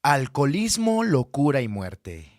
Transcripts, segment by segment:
Alcoholismo, locura y muerte.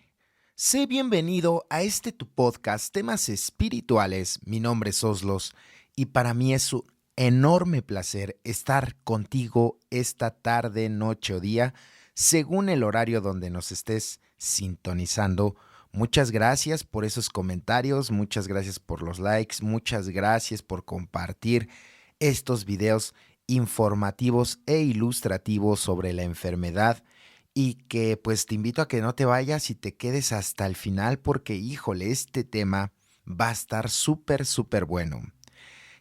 Sé bienvenido a este tu podcast, temas espirituales. Mi nombre es Oslos y para mí es un enorme placer estar contigo esta tarde, noche o día, según el horario donde nos estés sintonizando. Muchas gracias por esos comentarios, muchas gracias por los likes, muchas gracias por compartir estos videos informativos e ilustrativos sobre la enfermedad y que pues te invito a que no te vayas y te quedes hasta el final porque híjole, este tema va a estar súper, súper bueno,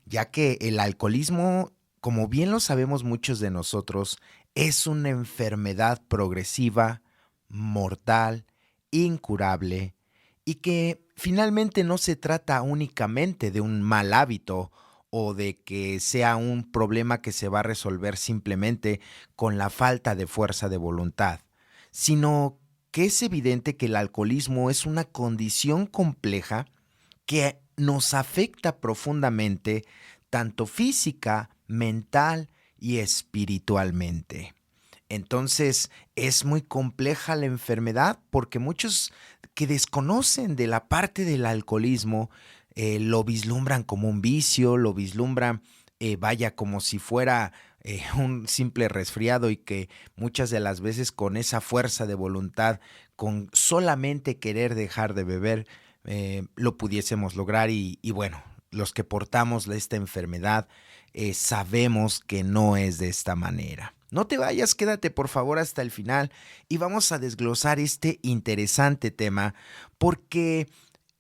ya que el alcoholismo, como bien lo sabemos muchos de nosotros, es una enfermedad progresiva, mortal, incurable y que finalmente no se trata únicamente de un mal hábito o de que sea un problema que se va a resolver simplemente con la falta de fuerza de voluntad, sino que es evidente que el alcoholismo es una condición compleja que nos afecta profundamente tanto física, mental y espiritualmente. Entonces, es muy compleja la enfermedad porque muchos que desconocen de la parte del alcoholismo lo vislumbran como un vicio, lo vislumbran, vaya, como si fuera un simple resfriado y que muchas de las veces con esa fuerza de voluntad, con solamente querer dejar de beber, lo pudiésemos lograr y bueno, los que portamos esta enfermedad sabemos que no es de esta manera. No te vayas, quédate por favor hasta el final y vamos a desglosar este interesante tema porque,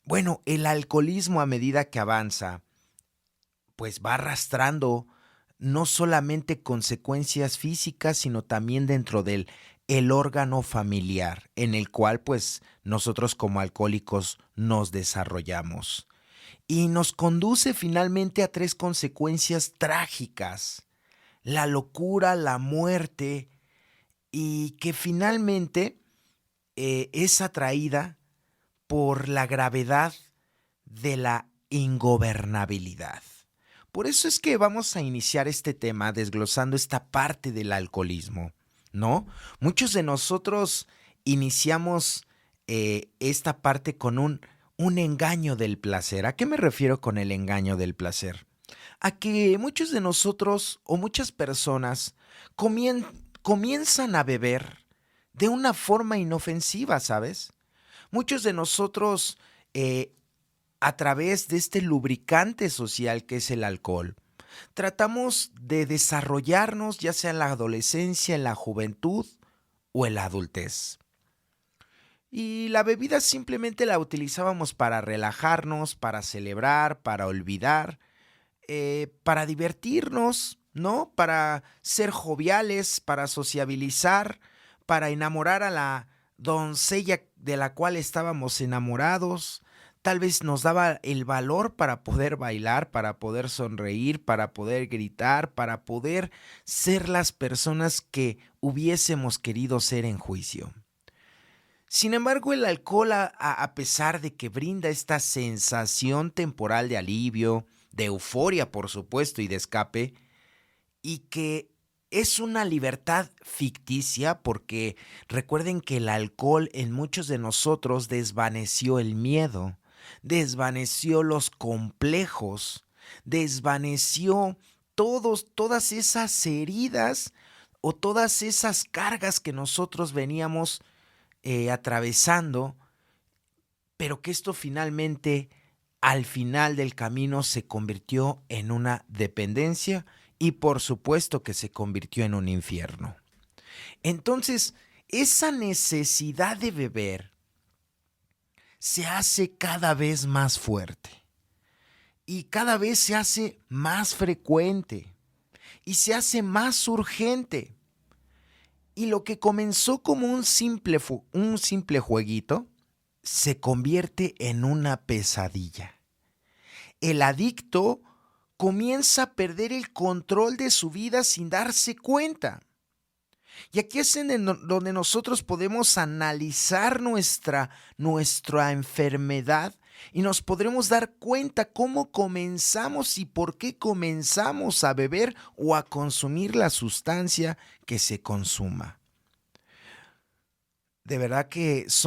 bueno, el alcoholismo a medida que avanza, pues va arrastrando no solamente consecuencias físicas, sino también dentro del el órgano familiar en el cual pues nosotros como alcohólicos nos desarrollamos. Y nos conduce finalmente a tres consecuencias trágicas: la locura, la muerte y que finalmente es atraída por la gravedad de la ingobernabilidad. Por eso es que vamos a iniciar este tema desglosando esta parte del alcoholismo, ¿no? Muchos de nosotros iniciamos esta parte con un engaño del placer. ¿A qué me refiero con el engaño del placer? A que muchos de nosotros o muchas personas comien- comienzan a beber de una forma inofensiva, ¿sabes? Muchos de nosotros, a través de este lubricante social que es el alcohol, tratamos de desarrollarnos ya sea en la adolescencia, en la juventud o en la adultez. Y la bebida simplemente la utilizábamos para relajarnos, para celebrar, para olvidar, para divertirnos, ¿no? Para ser joviales, para sociabilizar, para enamorar a la doncella de la cual estábamos enamorados. Tal vez nos daba el valor para poder bailar, para poder sonreír, para poder gritar, para poder ser las personas que hubiésemos querido ser en juicio. Sin embargo, el alcohol, a pesar de que brinda esta sensación temporal de alivio, de euforia, por supuesto, y de escape, y que es una libertad ficticia, porque recuerden que el alcohol en muchos de nosotros desvaneció el miedo, desvaneció los complejos, desvaneció todas esas heridas o todas esas cargas que nosotros veníamos atravesando, pero que esto finalmente, al final del camino, se convirtió en una dependencia y por supuesto que se convirtió en un infierno. Entonces, esa necesidad de beber se hace cada vez más fuerte y cada vez se hace más frecuente y se hace más urgente. Y lo que comenzó como un simple jueguito se convierte en una pesadilla. El adicto comienza a perder el control de su vida sin darse cuenta. Y aquí es donde nosotros podemos analizar nuestra enfermedad y nos podremos dar cuenta cómo comenzamos y por qué comenzamos a beber o a consumir la sustancia que se consuma. De verdad que es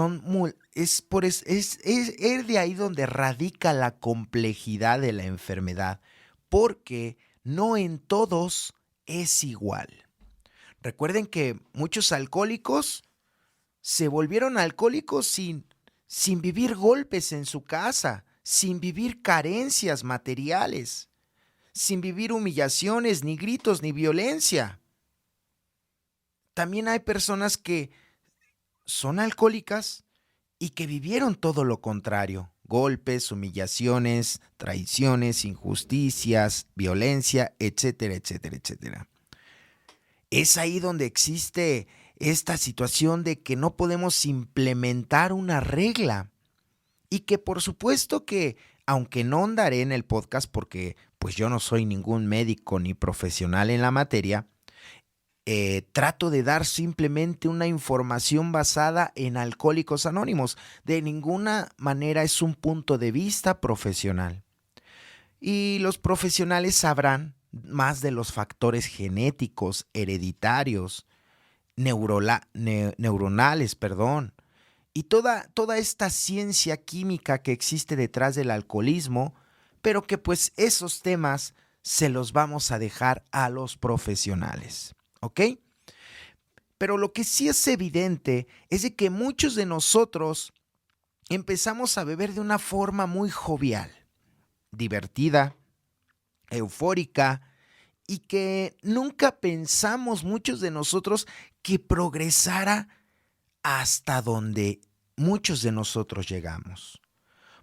de ahí donde radica la complejidad de la enfermedad, porque no en todos es igual. Recuerden que muchos alcohólicos se volvieron alcohólicos sin vivir golpes en su casa, sin vivir carencias materiales, sin vivir humillaciones, ni gritos, ni violencia. También hay personas que son alcohólicas y que vivieron todo lo contrario: golpes, humillaciones, traiciones, injusticias, violencia, etcétera, etcétera, etcétera. Es ahí donde existe esta situación de que no podemos implementar una regla y que por supuesto que, aunque no andaré en el podcast porque pues yo no soy ningún médico ni profesional en la materia, trato de dar simplemente una información basada en Alcohólicos Anónimos. De ninguna manera es un punto de vista profesional. Y los profesionales sabrán más de los factores genéticos, hereditarios, neuronales, y toda esta ciencia química que existe detrás del alcoholismo, pero que pues esos temas se los vamos a dejar a los profesionales, ¿ok? Pero lo que sí es evidente es de que muchos de nosotros empezamos a beber de una forma muy jovial, divertida, eufórica, y que nunca pensamos muchos de nosotros que progresara hasta donde muchos de nosotros llegamos.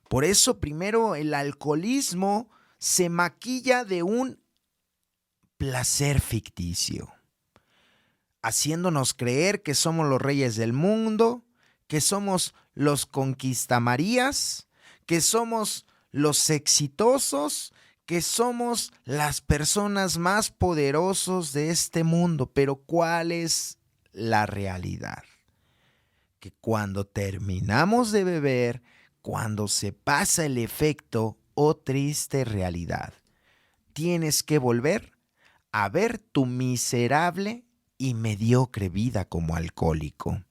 Por eso primero el alcoholismo se maquilla de un placer ficticio, haciéndonos creer que somos los reyes del mundo, que somos los conquistamarías, que somos los exitosos, que somos las personas más poderosos de este mundo. Pero ¿cuál es la realidad? Que cuando terminamos de beber, cuando se pasa el efecto, oh triste realidad, tienes que volver a ver tu miserable y mediocre vida como alcohólico.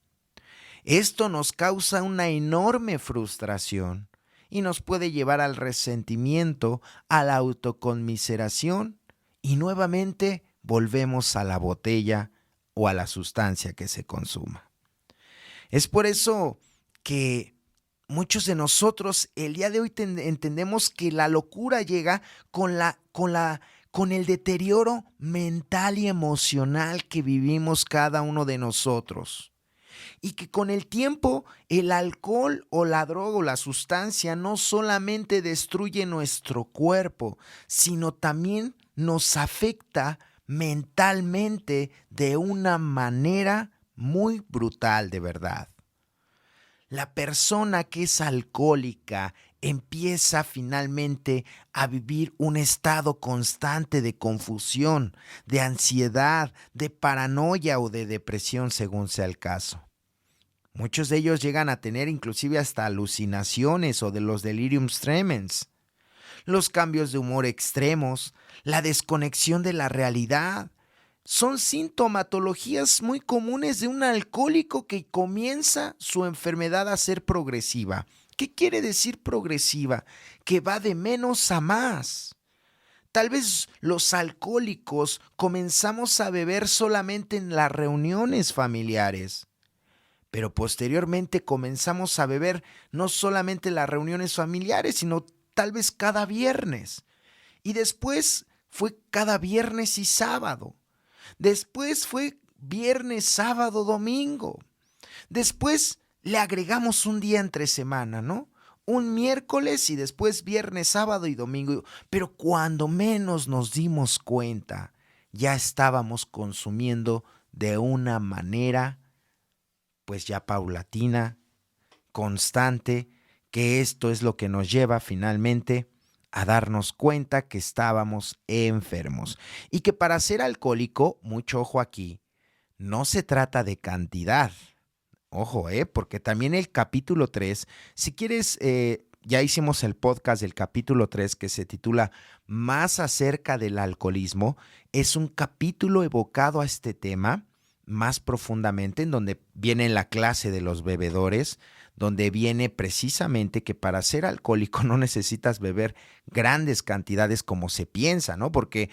Esto nos causa una enorme frustración y nos puede llevar al resentimiento, a la autoconmiseración, y nuevamente volvemos a la botella o a la sustancia que se consuma. Es por eso que muchos de nosotros el día de hoy entendemos que la locura llega con el deterioro mental y emocional que vivimos cada uno de nosotros. Y que con el tiempo el alcohol o la droga o la sustancia no solamente destruye nuestro cuerpo, sino también nos afecta mentalmente de una manera muy brutal, de verdad. La persona que es alcohólica empieza finalmente a vivir un estado constante de confusión, de ansiedad, de paranoia o de depresión, según sea el caso. Muchos de ellos llegan a tener inclusive hasta alucinaciones o de los delirium tremens, los cambios de humor extremos, la desconexión de la realidad. Son sintomatologías muy comunes de un alcohólico que comienza su enfermedad a ser progresiva. ¿Qué quiere decir progresiva? Que va de menos a más. Tal vez los alcohólicos comenzamos a beber solamente en las reuniones familiares, pero posteriormente comenzamos a beber no solamente en las reuniones familiares, sino tal vez cada viernes. Y después fue cada viernes y sábado. Después fue viernes, sábado, domingo. Después le agregamos un día entre semana, ¿no? Un miércoles y después viernes, sábado y domingo. Pero cuando menos nos dimos cuenta, ya estábamos consumiendo de una manera pues ya paulatina, constante, que esto es lo que nos lleva finalmente a darnos cuenta que estábamos enfermos. Y que para ser alcohólico, mucho ojo aquí, no se trata de cantidad. Ojo, porque también el capítulo 3, si quieres, ya hicimos el podcast del capítulo 3 que se titula Más acerca del alcoholismo. Es un capítulo evocado a este tema, más profundamente, en donde viene la clase de los bebedores, donde viene precisamente que para ser alcohólico no necesitas beber grandes cantidades como se piensa, ¿no? Porque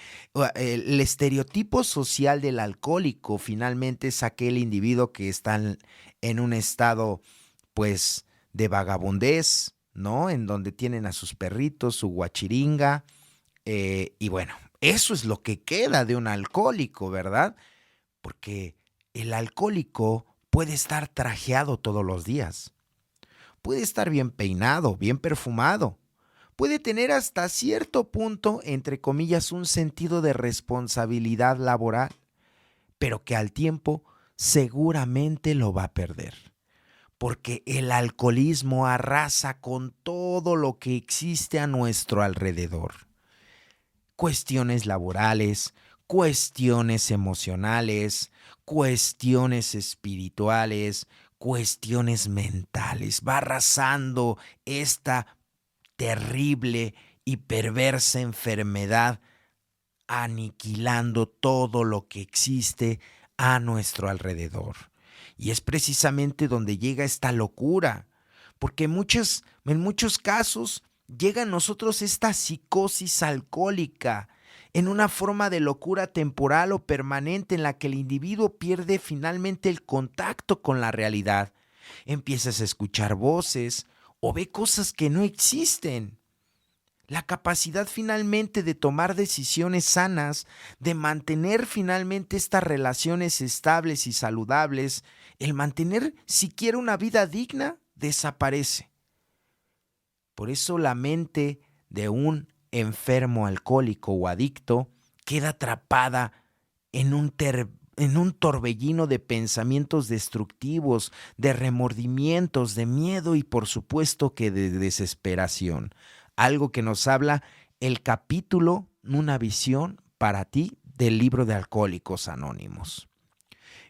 el estereotipo social del alcohólico finalmente es aquel individuo que está en un estado, pues, de vagabundez, ¿no? En donde tienen a sus perritos, su guachiringa, y bueno, eso es lo que queda de un alcohólico, ¿verdad? Porque el alcohólico puede estar trajeado todos los días, puede estar bien peinado, bien perfumado, puede tener hasta cierto punto, entre comillas, un sentido de responsabilidad laboral, pero que al tiempo seguramente lo va a perder. Porque el alcoholismo arrasa con todo lo que existe a nuestro alrededor. Cuestiones laborales, cuestiones emocionales, cuestiones espirituales, cuestiones mentales. Va arrasando esta terrible y perversa enfermedad, aniquilando todo lo que existe a nuestro alrededor. Y es precisamente donde llega esta locura, porque en muchos casos llega a nosotros esta psicosis alcohólica, en una forma de locura temporal o permanente en la que el individuo pierde finalmente el contacto con la realidad. Empiezas a escuchar voces o ve cosas que no existen. La capacidad finalmente de tomar decisiones sanas, de mantener finalmente estas relaciones estables y saludables, el mantener siquiera una vida digna, desaparece. Por eso la mente de un enfermo alcohólico o adicto queda atrapada en un torbellino de pensamientos destructivos, de remordimientos, de miedo y por supuesto que de desesperación. Algo que nos habla el capítulo Una visión para ti del libro de Alcohólicos Anónimos.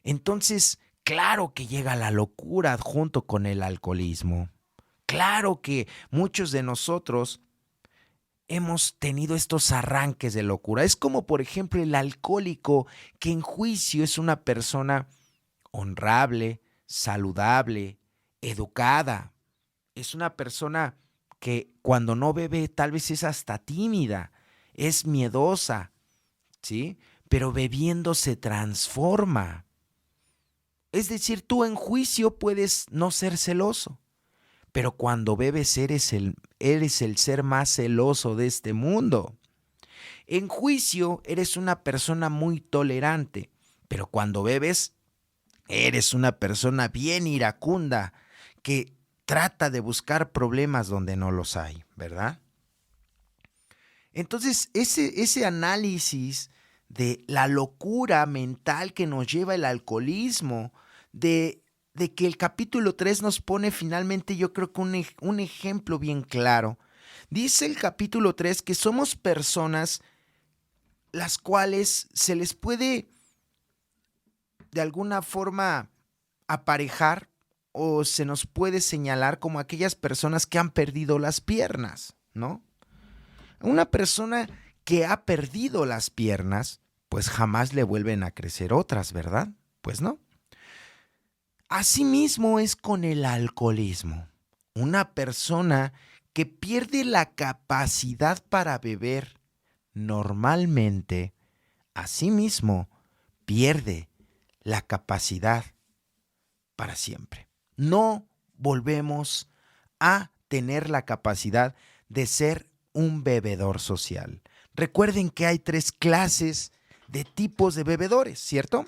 Entonces, claro que llega la locura junto con el alcoholismo. Claro que muchos de nosotros hemos tenido estos arranques de locura. Es como, por ejemplo, el alcohólico que en juicio es una persona honrable, saludable, educada. Es una persona que cuando no bebe tal vez es hasta tímida, es miedosa, ¿sí? Pero bebiendo se transforma. Es decir, tú en juicio puedes no ser celoso, pero cuando bebes eres el ser más celoso de este mundo. En juicio eres una persona muy tolerante, pero cuando bebes eres una persona bien iracunda que trata de buscar problemas donde no los hay, ¿verdad? Entonces, ese análisis de la locura mental que nos lleva el alcoholismo, de que el capítulo 3 nos pone finalmente, yo creo que un ejemplo bien claro. Dice el capítulo 3 que somos personas las cuales se les puede de alguna forma aparejar o se nos puede señalar como aquellas personas que han perdido las piernas, ¿no? Una persona que ha perdido las piernas, pues jamás le vuelven a crecer otras, ¿verdad? Pues no. Asimismo es con el alcoholismo. Una persona que pierde la capacidad para beber normalmente, asimismo pierde la capacidad para siempre. No volvemos a tener la capacidad de ser un bebedor social. Recuerden que hay 3 clases de tipos de bebedores, ¿cierto?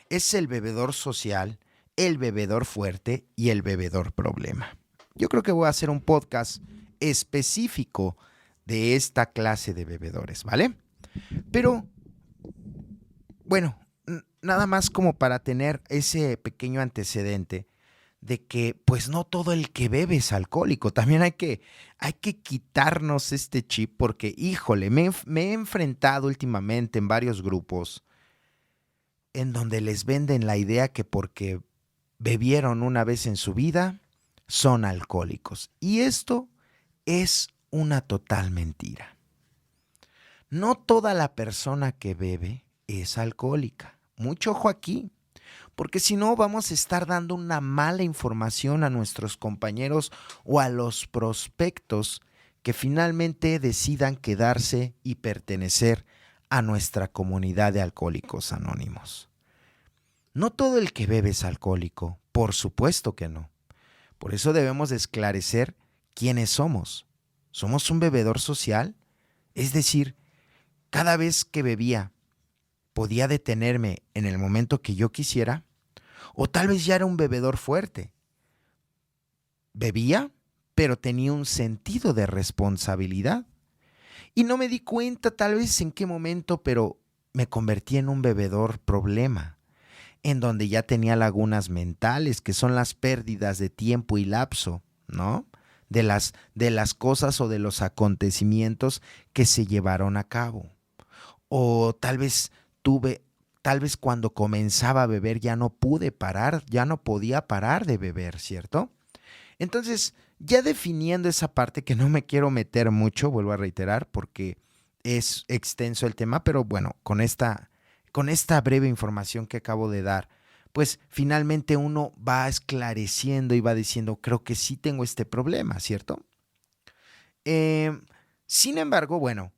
Es el bebedor social, el bebedor fuerte y el bebedor problema. Yo creo que voy a hacer un podcast específico de esta clase de bebedores, ¿vale? Pero, bueno, nada más como para tener ese pequeño antecedente de que pues no todo el que bebe es alcohólico. También hay que quitarnos este chip porque, híjole, me he enfrentado últimamente en varios grupos en donde les venden la idea que porque bebieron una vez en su vida son alcohólicos. Y esto es una total mentira. No toda la persona que bebe es alcohólica. Mucho ojo aquí. Porque si no, vamos a estar dando una mala información a nuestros compañeros o a los prospectos que finalmente decidan quedarse y pertenecer a nuestra comunidad de Alcohólicos Anónimos. No todo el que bebe es alcohólico, por supuesto que no. Por eso debemos de esclarecer quiénes somos. ¿Somos un bebedor social? Es decir, cada vez que bebía, podía detenerme en el momento que yo quisiera, o tal vez ya era un bebedor fuerte. Bebía, pero tenía un sentido de responsabilidad. Y no me di cuenta tal vez en qué momento, pero me convertí en un bebedor problema, en donde ya tenía lagunas mentales, que son las pérdidas de tiempo y lapso, ¿no? De las cosas o de los acontecimientos que se llevaron a cabo. O tal vez cuando comenzaba a beber ya no pude parar, ya no podía parar de beber, ¿cierto? Entonces, ya definiendo esa parte que no me quiero meter mucho, vuelvo a reiterar, porque es extenso el tema, pero bueno, con esta breve información que acabo de dar, pues finalmente uno va esclareciendo y va diciendo, creo que sí tengo este problema, ¿cierto? Sin embargo, bueno,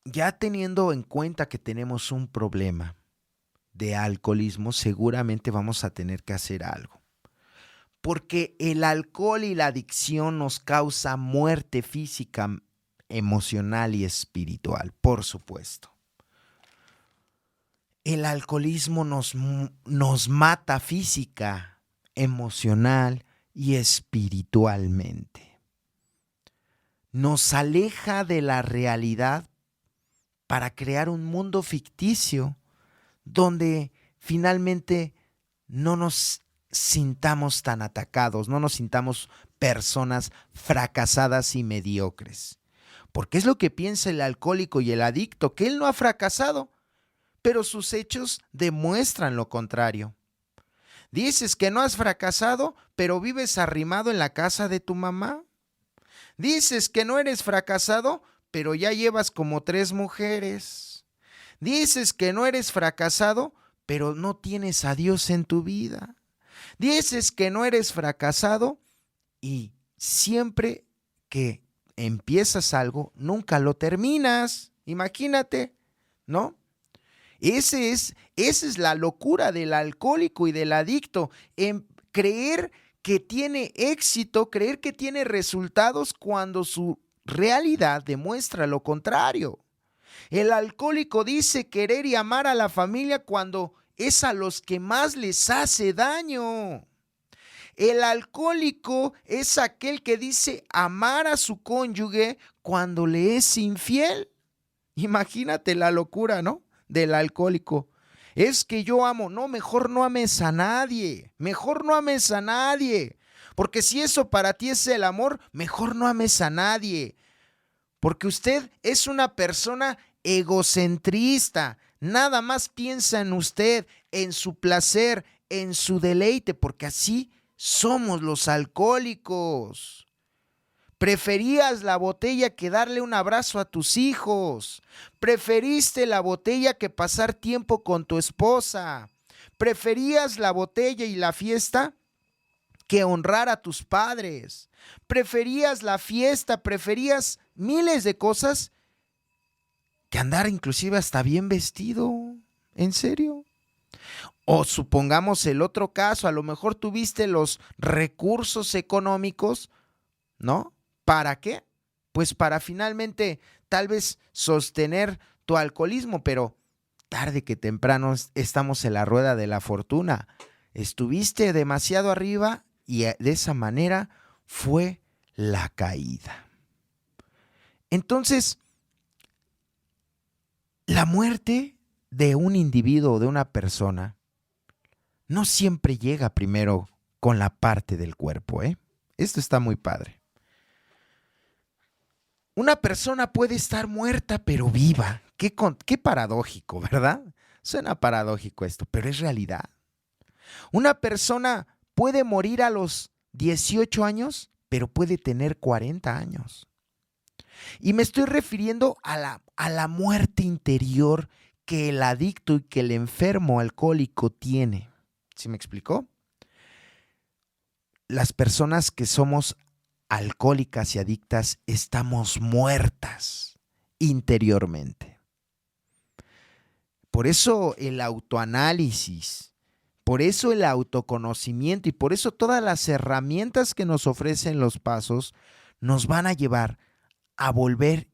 ya teniendo en cuenta que tenemos un problema de alcoholismo, seguramente vamos a tener que hacer algo. Porque el alcohol y la adicción nos causa muerte física, emocional y espiritual, por supuesto. El alcoholismo nos mata física, emocional y espiritualmente. Nos aleja de la realidad para crear un mundo ficticio donde finalmente no nos sintamos tan atacados, no nos sintamos personas fracasadas y mediocres. Porque es lo que piensa el alcohólico y el adicto, que él no ha fracasado, pero sus hechos demuestran lo contrario. Dices que no has fracasado, pero vives arrimado en la casa de tu mamá. Dices que no eres fracasado, pero ya llevas como 3 mujeres. Dices que no eres fracasado, pero no tienes a Dios en tu vida. Dices que no eres fracasado y siempre que empiezas algo, nunca lo terminas. Imagínate, ¿no? Esa es la locura del alcohólico y del adicto, en creer que tiene éxito, creer que tiene resultados cuando su realidad demuestra lo contrario. El alcohólico dice querer y amar a la familia cuando es a los que más les hace daño. El alcohólico es aquel que dice amar a su cónyuge cuando le es infiel. Imagínate la locura, ¿no? Del alcohólico. Es que yo amo. No, mejor no ames a nadie. Mejor no ames a nadie. Porque si eso para ti es el amor, mejor no ames a nadie. Porque usted es una persona egocentrista. Nada más piensa en usted, en su placer, en su deleite, porque así somos los alcohólicos. Preferías la botella que darle un abrazo a tus hijos. Preferiste la botella que pasar tiempo con tu esposa. Preferías la botella y la fiesta que honrar a tus padres. Preferías la fiesta, preferías miles de cosas que andar inclusive hasta bien vestido. ¿En serio? O supongamos el otro caso, a lo mejor tuviste los recursos económicos, ¿no? ¿Para qué? Pues para finalmente tal vez sostener tu alcoholismo, pero tarde que temprano estamos en la rueda de la fortuna. Estuviste demasiado arriba y de esa manera fue la caída. Entonces, la muerte de un individuo o de una persona no siempre llega primero con la parte del cuerpo, ¿eh? Esto está muy padre. Una persona puede estar muerta pero viva. Qué paradójico, ¿verdad? Suena paradójico esto, pero es realidad. Una persona puede morir a los 18 años, pero puede tener 40 años. Y me estoy refiriendo a la muerte interior que el adicto y que el enfermo alcohólico tiene. ¿Sí me explicó? Las personas que somos alcohólicas y adictas estamos muertas interiormente. Por eso el autoanálisis, por eso el autoconocimiento y por eso todas las herramientas que nos ofrecen los pasos nos van a llevar a volver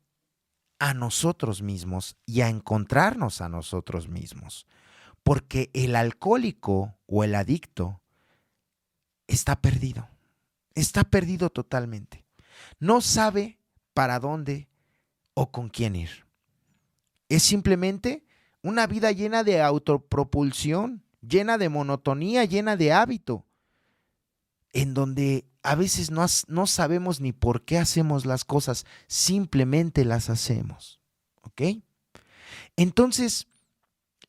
a nosotros mismos y a encontrarnos a nosotros mismos. Porque el alcohólico o el adicto está perdido totalmente. No sabe para dónde o con quién ir. Es simplemente una vida llena de autopropulsión, llena de monotonía, llena de hábito, en donde a veces no sabemos ni por qué hacemos las cosas, simplemente las hacemos. ¿Ok? Entonces,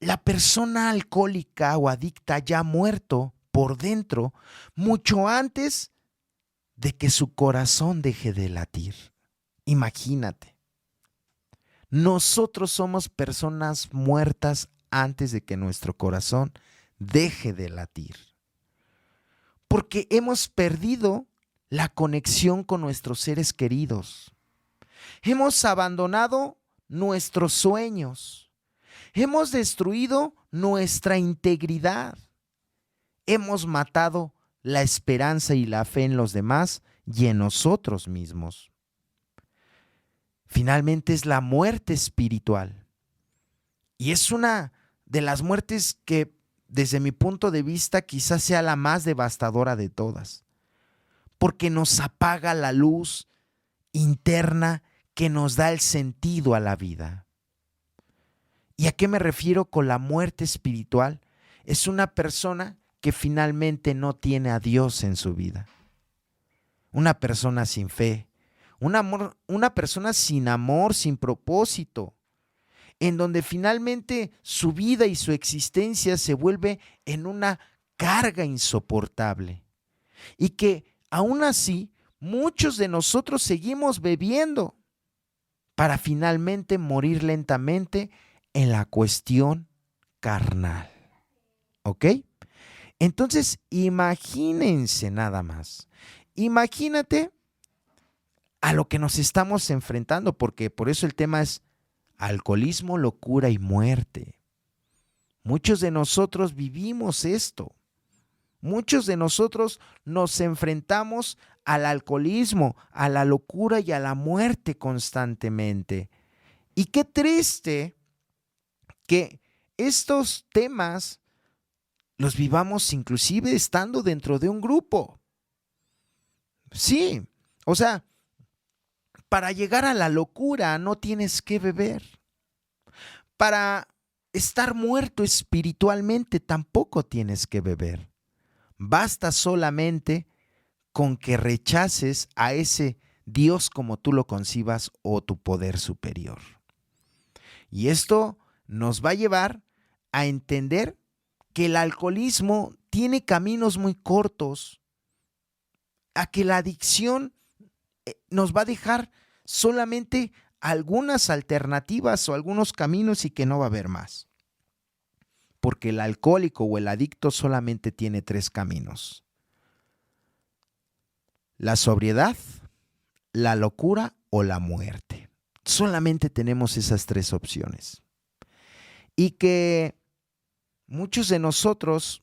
la persona alcohólica o adicta ya ha muerto por dentro mucho antes de que su corazón deje de latir. Imagínate. Nosotros somos personas muertas antes de que nuestro corazón deje de latir. Porque hemos perdido la conexión con nuestros seres queridos. Hemos abandonado nuestros sueños. Hemos destruido nuestra integridad. Hemos matado la esperanza y la fe en los demás y en nosotros mismos. Finalmente es la muerte espiritual. Y es una de las muertes que, desde mi punto de vista, quizás sea la más devastadora de todas. Porque nos apaga la luz interna que nos da el sentido a la vida. ¿Y a qué me refiero con la muerte espiritual? Es una persona que finalmente no tiene a Dios en su vida. Una persona sin fe. Una persona sin amor, sin propósito, en donde finalmente su vida y su existencia se vuelve en una carga insoportable. Y que aún así muchos de nosotros seguimos bebiendo para finalmente morir lentamente en la cuestión carnal. ¿Ok? Entonces, imagínense nada más. Imagínate a lo que nos estamos enfrentando, porque por eso el tema es alcoholismo, locura y muerte. Muchos de nosotros vivimos esto. Muchos de nosotros nos enfrentamos al alcoholismo, a la locura y a la muerte constantemente. Y qué triste que estos temas los vivamos inclusive estando dentro de un grupo. Sí, o sea, para llegar a la locura no tienes que beber. Para estar muerto espiritualmente tampoco tienes que beber. Basta solamente con que rechaces a ese Dios como tú lo concibas o tu poder superior. Y esto nos va a llevar a entender que el alcoholismo tiene caminos muy cortos, a que la adicción nos va a dejar solamente algunas alternativas o algunos caminos y que no va a haber más. Porque el alcohólico o el adicto solamente tiene 3 caminos: la sobriedad, la locura o la muerte. Solamente tenemos esas 3 opciones. Y que muchos de nosotros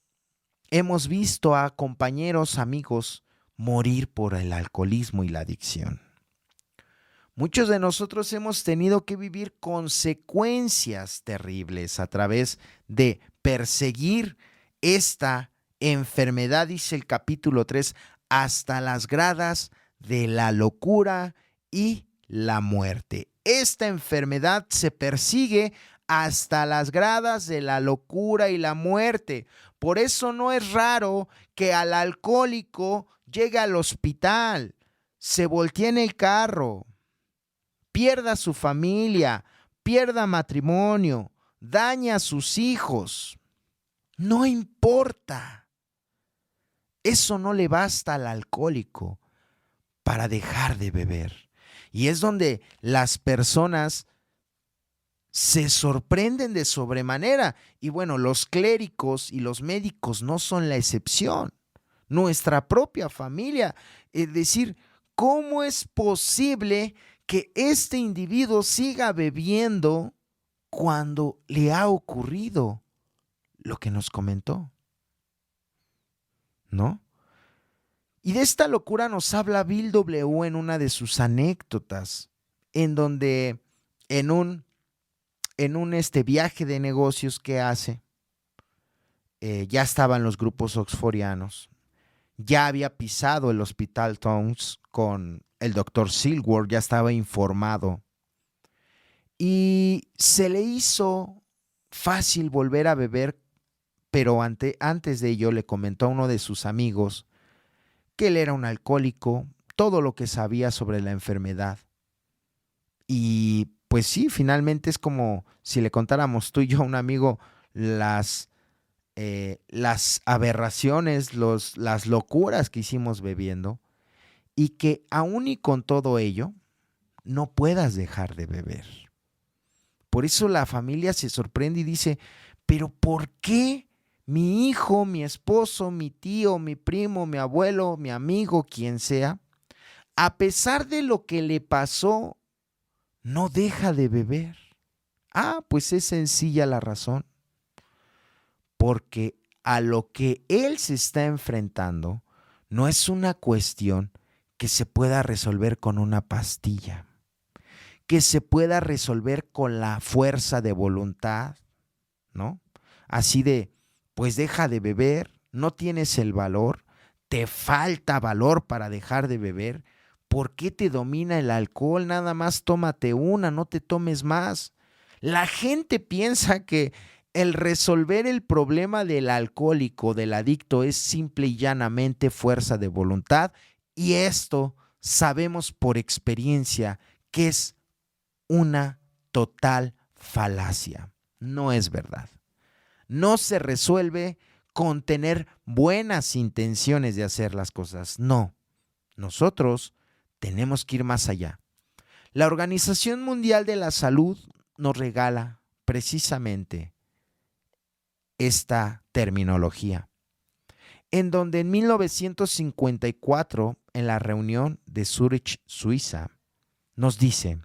hemos visto a compañeros, amigos, morir por el alcoholismo y la adicción. Muchos de nosotros hemos tenido que vivir consecuencias terribles a través de perseguir esta enfermedad, dice el capítulo 3, hasta las gradas de la locura y la muerte. Esta enfermedad se persigue hasta las gradas de la locura y la muerte. Por eso no es raro que al alcohólico llegue al hospital, se voltee en el carro, pierda su familia, pierda matrimonio, daña a sus hijos. No importa. Eso no le basta al alcohólico para dejar de beber. Y es donde las personas se sorprenden de sobremanera. Y bueno, los clérigos y los médicos no son la excepción. Nuestra propia familia, es decir, ¿cómo es posible que este individuo siga bebiendo cuando le ha ocurrido lo que nos comentó? ¿No? Y de esta locura nos habla Bill W. en una de sus anécdotas, en donde en un viaje de negocios que hace, ya estaban los grupos oxforianos, ya había pisado el Hospital Towns con el doctor Silworth, ya estaba informado, y se le hizo fácil volver a beber, pero antes de ello le comentó a uno de sus amigos que él era un alcohólico, todo lo que sabía sobre la enfermedad. Y pues sí, finalmente es como si le contáramos tú y yo a un amigo las aberraciones, las locuras que hicimos bebiendo, y que aún y con todo ello no puedas dejar de beber. Por eso la familia se sorprende y dice, pero ¿por qué mi hijo, mi esposo, mi tío, mi primo, mi abuelo, mi amigo, quien sea, a pesar de lo que le pasó, no deja de beber? Pues es sencilla la razón. Porque a lo que él se está enfrentando no es una cuestión que se pueda resolver con una pastilla, que se pueda resolver con la fuerza de voluntad, ¿no? Así de, pues deja de beber, no tienes el valor, te falta valor para dejar de beber. ¿Por qué te domina el alcohol? Nada más tómate una, no te tomes más. La gente piensa que el resolver el problema del alcohólico, del adicto, es simple y llanamente fuerza de voluntad, y esto sabemos por experiencia que es una total falacia. No es verdad. No se resuelve con tener buenas intenciones de hacer las cosas. No, nosotros tenemos que ir más allá. La Organización Mundial de la Salud nos regala precisamente esta terminología, en donde en 1954, en la reunión de Zurich, Suiza, nos dice: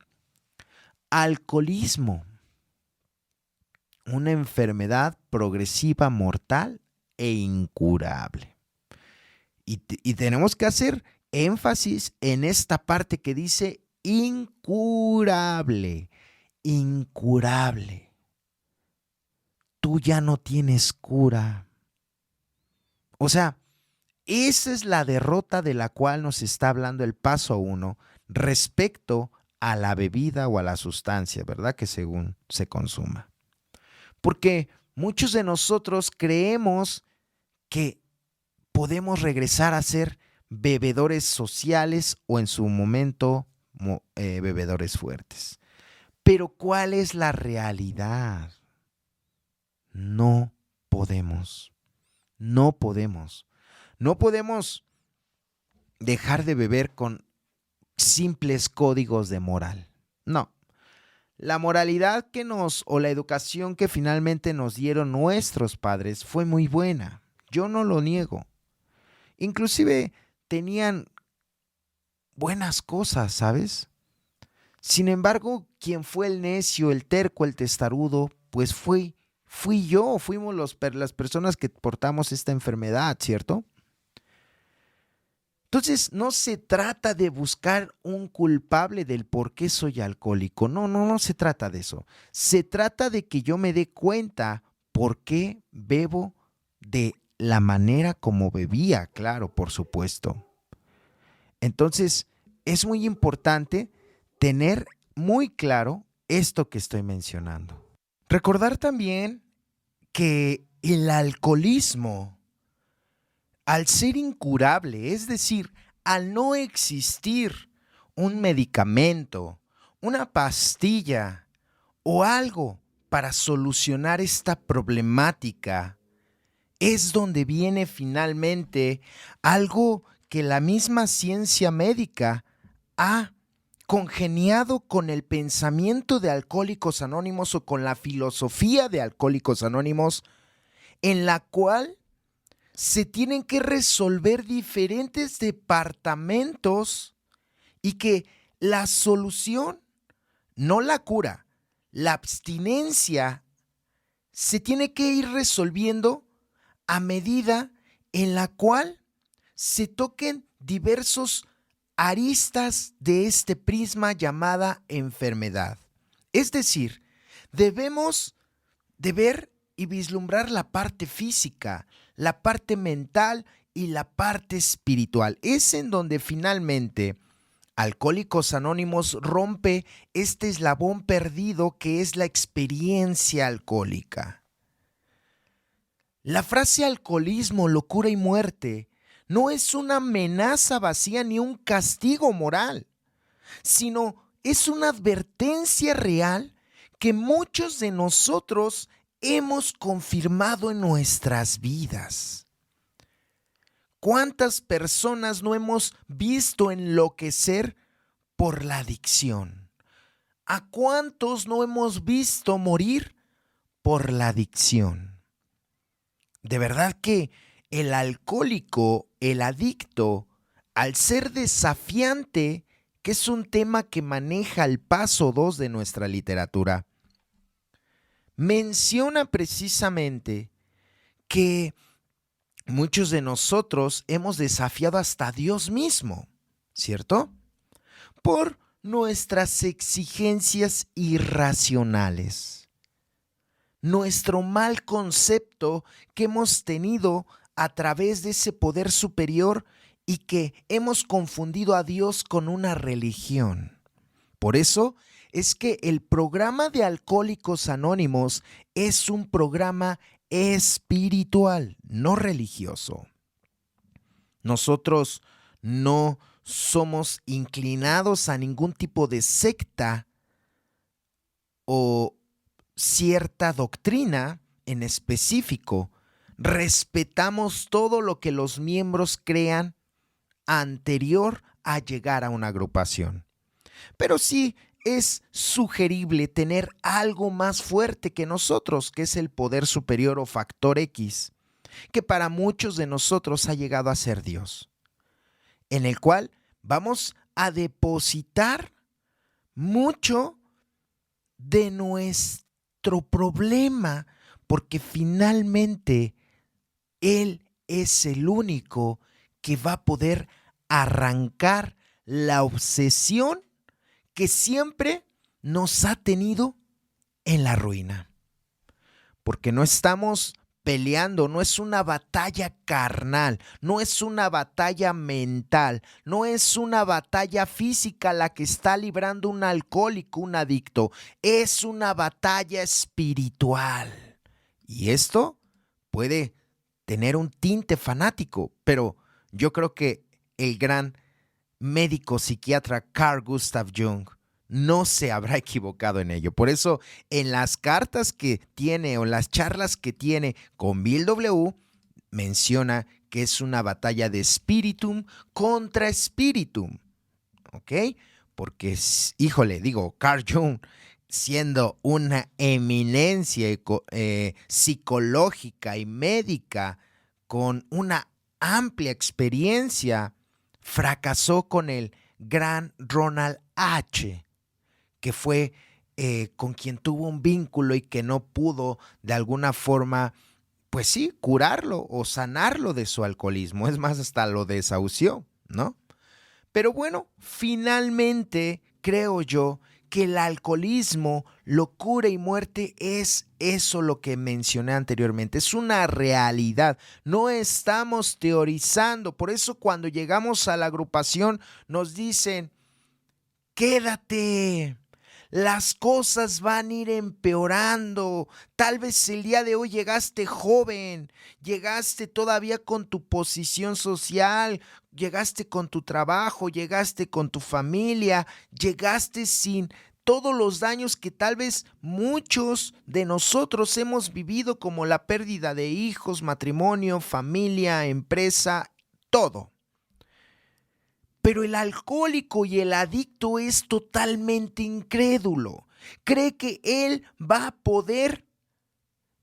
alcoholismo, una enfermedad progresiva, mortal e incurable. Y tenemos que hacer énfasis en esta parte que dice incurable, incurable. Tú ya no tienes cura. O sea, esa es la derrota de la cual nos está hablando el paso 1 respecto a la bebida o a la sustancia, ¿verdad? Que según se consuma. Porque muchos de nosotros creemos que podemos regresar a ser bebedores sociales o en su momento bebedores fuertes. Pero ¿cuál es la realidad? No podemos. No podemos. No podemos dejar de beber con simples códigos de moral. No. La moralidad o la educación que finalmente nos dieron nuestros padres fue muy buena. Yo no lo niego. Inclusive tenían buenas cosas, ¿sabes? Sin embargo, quien fue el necio, el terco, el testarudo, pues fuimos las personas que portamos esta enfermedad, ¿cierto? Entonces, no se trata de buscar un culpable del por qué soy alcohólico. No se trata de eso. Se trata de que yo me dé cuenta por qué bebo de la manera como bebía, claro, por supuesto. Entonces, es muy importante tener muy claro esto que estoy mencionando. Recordar también que el alcoholismo, al ser incurable, es decir, al no existir un medicamento, una pastilla o algo para solucionar esta problemática, es donde viene finalmente algo que la misma ciencia médica ha congeniado con el pensamiento de Alcohólicos Anónimos o con la filosofía de Alcohólicos Anónimos, en la cual se tienen que resolver diferentes departamentos y que la solución, no la cura, la abstinencia, se tiene que ir resolviendo a medida en la cual se toquen diversos aristas de este prisma llamada enfermedad. Es decir, debemos de ver y vislumbrar la parte física, la parte mental y la parte espiritual. Es en donde finalmente Alcohólicos Anónimos rompe este eslabón perdido que es la experiencia alcohólica. La frase alcoholismo, locura y muerte no es una amenaza vacía ni un castigo moral, sino es una advertencia real que muchos de nosotros hemos confirmado en nuestras vidas. ¿Cuántas personas no hemos visto enloquecer por la adicción? ¿A cuántos no hemos visto morir por la adicción? De verdad que el alcohólico, el adicto, al ser desafiante, que es un tema que maneja el paso 2 de nuestra literatura, menciona precisamente que muchos de nosotros hemos desafiado hasta a Dios mismo, ¿cierto? Por nuestras exigencias irracionales, nuestro mal concepto que hemos tenido a través de ese poder superior y que hemos confundido a Dios con una religión. Por eso es que el programa de Alcohólicos Anónimos es un programa espiritual, no religioso. Nosotros no somos inclinados a ningún tipo de secta o cierta doctrina en específico. Respetamos todo lo que los miembros crean anterior a llegar a una agrupación. Pero sí es sugerible tener algo más fuerte que nosotros, que es el poder superior o factor X, que para muchos de nosotros ha llegado a ser Dios, en el cual vamos a depositar mucho de nuestro problema, porque finalmente Él es el único que va a poder arrancar la obsesión que siempre nos ha tenido en la ruina. Porque no estamos peleando, no es una batalla carnal, no es una batalla mental, no es una batalla física la que está librando un alcohólico, un adicto, es una batalla espiritual. Y esto puede tener un tinte fanático, pero yo creo que el gran médico psiquiatra Carl Gustav Jung no se habrá equivocado en ello. Por eso, en las cartas que tiene o en las charlas que tiene con Bill W., menciona que es una batalla de spiritum contra spiritum. ¿Ok? Porque, híjole, digo, Carl Jung, siendo una eminencia psicológica y médica con una amplia experiencia, fracasó con el gran Ronald H., que fue con quien tuvo un vínculo y que no pudo de alguna forma, pues sí, curarlo o sanarlo de su alcoholismo. Es más, hasta lo desahució, ¿no? Pero bueno, finalmente creo yo que el alcoholismo, locura y muerte es eso lo que mencioné anteriormente, es una realidad, no estamos teorizando. Por eso cuando llegamos a la agrupación nos dicen, quédate, las cosas van a ir empeorando. Tal vez el día de hoy llegaste joven, llegaste todavía con tu posición social, llegaste con tu trabajo, llegaste con tu familia, llegaste sin todos los daños que tal vez muchos de nosotros hemos vivido, como la pérdida de hijos, matrimonio, familia, empresa, todo. Pero el alcohólico y el adicto es totalmente incrédulo. Cree que él va a poder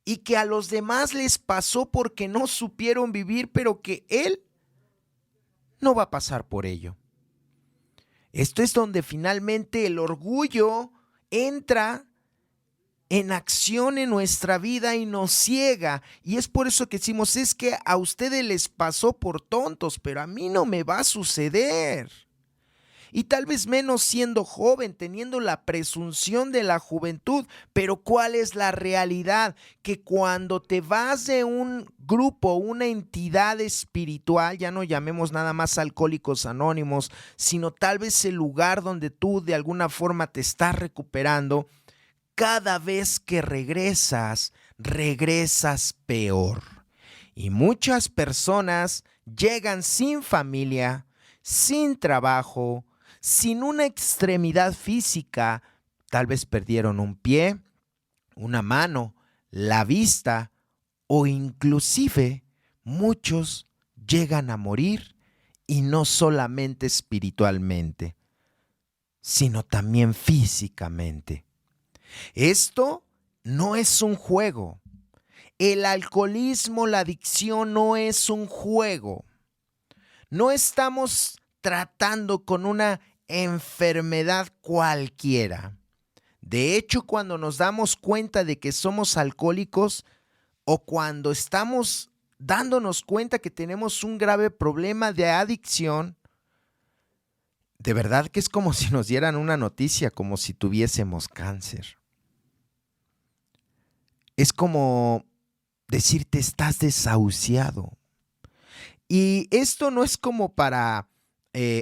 y que a los demás les pasó porque no supieron vivir, pero que él no va a pasar por ello. Esto es donde finalmente el orgullo entra en acción en nuestra vida y nos ciega. Y es por eso que decimos, es que a ustedes les pasó por tontos, pero a mí no me va a suceder. Y tal vez menos siendo joven, teniendo la presunción de la juventud, pero ¿cuál es la realidad? Que cuando te vas de un grupo, una entidad espiritual, ya no llamemos nada más Alcohólicos Anónimos, sino tal vez el lugar donde tú de alguna forma te estás recuperando, cada vez que regresas, regresas peor. Y muchas personas llegan sin familia, sin trabajo, sin una extremidad física, tal vez perdieron un pie, una mano, la vista o inclusive muchos llegan a morir y no solamente espiritualmente, sino también físicamente. Esto no es un juego. El alcoholismo, la adicción no es un juego. No estamos tratando con una enfermedad cualquiera. De hecho, cuando nos damos cuenta de que somos alcohólicos o cuando estamos dándonos cuenta que tenemos un grave problema de adicción, de verdad que es como si nos dieran una noticia, como si tuviésemos cáncer. Es como decirte estás desahuciado. Y esto no es como para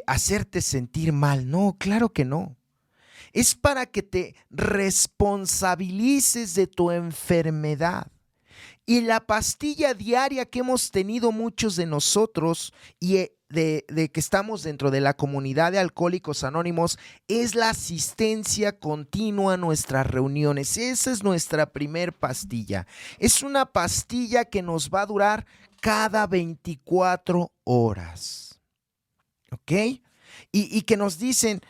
hacerte sentir mal, no, claro que no. Es para que te responsabilices de tu enfermedad. Y la pastilla diaria que hemos tenido muchos de nosotros y de que estamos dentro de la comunidad de Alcohólicos Anónimos es la asistencia continua a nuestras reuniones. Esa es nuestra primer pastilla. Es una pastilla que nos va a durar cada 24 horas. ¿Ok? Y que nos dicen,